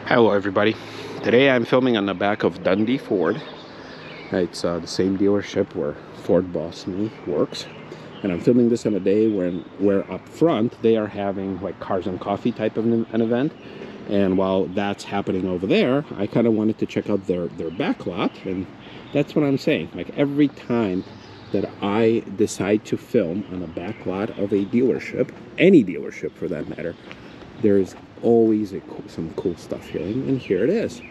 Hello everybody. Today I'm filming on the back of Dundee Ford. It's the same dealership where Ford Boss Me works. And I'm filming this on a day where up front they are having like cars and coffee type of an event. And while that's happening over there, I kind of wanted to check out their back lot. And that's what I'm saying. Like every time that I decide to film on a back lot of a dealership, any dealership for that matter, there's always some cool stuff here, and here it is.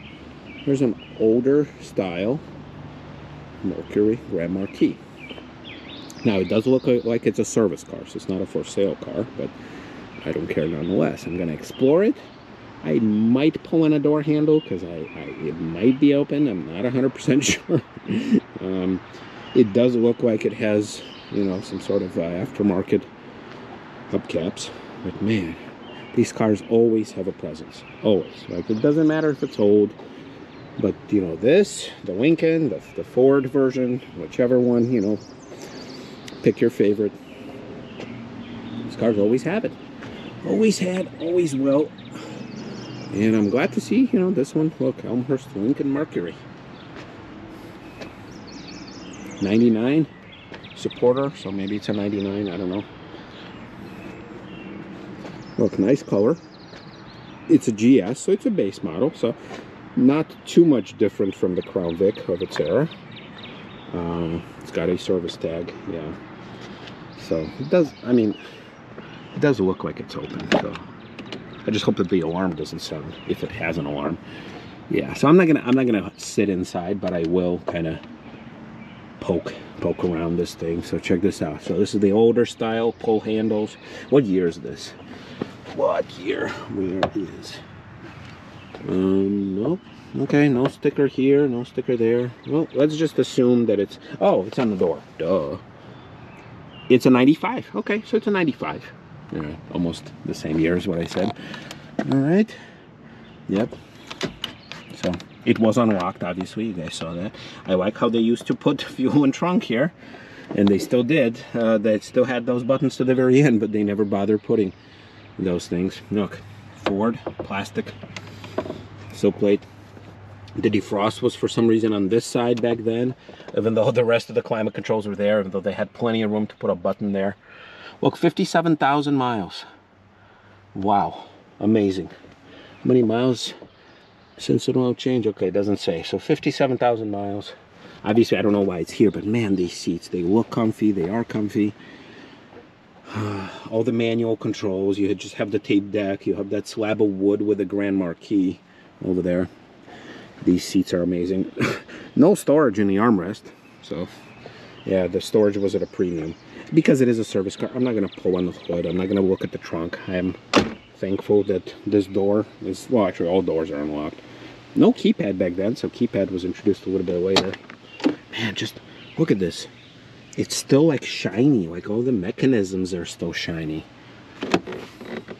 There's an older style Mercury Grand Marquis. Now it does look like it's a service car, so it's not a for sale car, but I don't care nonetheless. I'm going to explore it. I might pull in a door handle because it might be open. I'm not 100% sure. It does look like it has, you know, some sort of aftermarket hubcaps, but man, these cars always have a presence, always. Like, it doesn't matter if it's old, but, you know, this, the Lincoln, the Ford version, whichever one, you know, pick your favorite. These cars always have it. Always had, always will. And I'm glad to see, you know, this one, look, Elmhurst Lincoln Mercury. 99 supporter, so maybe it's a 99, I don't know. Look, nice color. It's a GS, so it's a base model, so not too much different from the Crown Vic of its era. It's got a service tag, yeah. So it does, I mean, it does look like it's open, so I just hope that the alarm doesn't sound, if it has an alarm. Yeah, so I'm not gonna sit inside, but I will kind of poke around this thing. So check this out. So this is the older style pull handles. What year is this? What year? Where is? Nope. Okay, no sticker here, no sticker there. Well, let's just assume that it's, oh, it's on the door. Duh. It's a 95. Okay, so it's a 95. All right, almost the same year as what I said. All right. Yep. So it was unlocked, obviously. You guys saw that. I like how they used to put fuel and trunk here, and they still did. They still had those buttons to the very end, but they never bothered putting those things. Look, Ford, plastic, silk plate. The defrost was for some reason on this side back then, even though the rest of the climate controls were there, even though they had plenty of room to put a button there. Look, 57,000 miles. Wow, amazing. How many miles since an oil change? Okay, it doesn't say. So 57,000 miles. Obviously, I don't know why it's here, but man, these seats, they look comfy, they are comfy. All the manual controls, you just have the tape deck, you have that slab of wood with the Grand Marquis over there. These seats are amazing. No storage in the armrest, so yeah, the storage was at a premium. Because it is a service car, I'm not going to pull on the hood, I'm not going to look at the trunk. I am thankful that this door is, well, actually all doors are unlocked. No keypad back then, so keypad was introduced a little bit later. Man, just look at this. It's still like shiny, like all the mechanisms are still shiny.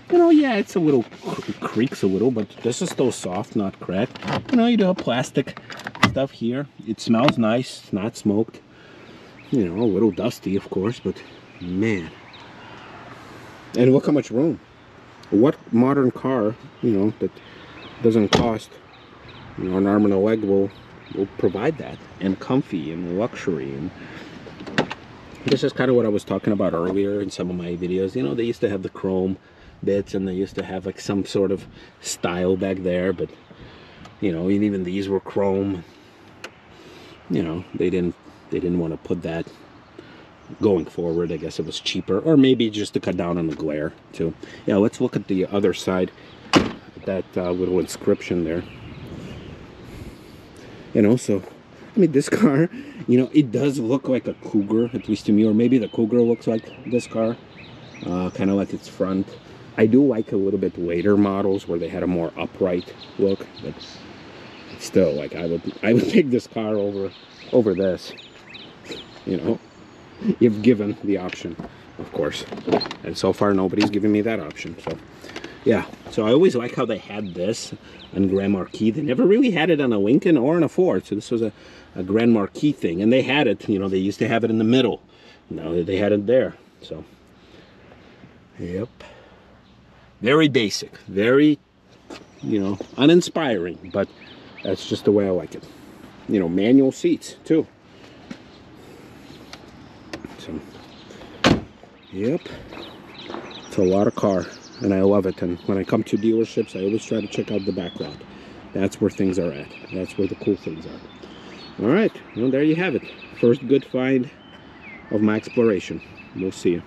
You know, yeah, it's a little, it creaks a little, but this is still soft, not cracked. You know, you do have plastic stuff here. It smells nice, it's not smoked. You know, a little dusty, of course, but man. And look how much room. What modern car, you know, that doesn't cost, you know, an arm and a leg will provide that, and comfy and luxury. And this is kind of what I was talking about earlier in some of my videos. You know, they used to have the chrome bits, and they used to have like some sort of style back there, but you know, even these were chrome. You know, they didn't want to put that going forward. I guess it was cheaper, or maybe just to cut down on the glare too. Yeah, let's look at the other side. That little inscription there. You know, so I mean, this car, you know, it does look like a Cougar, at least to me, or maybe the Cougar looks like this car, kind of like its front. I do like a little bit later models where they had a more upright look, but still, like, I would take this car over this, you know, if given the option, of course. And so far, nobody's given me that option. So yeah, so I always like how they had this on Grand Marquis. They never really had it on a Lincoln or on a Ford, so this was a Grand Marquis thing. And they had it, you know, they used to have it in the middle. Now they had it there, so yep. Very basic, very you know, uninspiring, but that's just the way I like it. You know, manual seats too. So, yep, it's a lot of car, and I love it. And when I come to dealerships, I always try to check out the back lot. That's where things are at. That's where the cool things are. All right, well, there you have it. First good find of my exploration. We'll see you.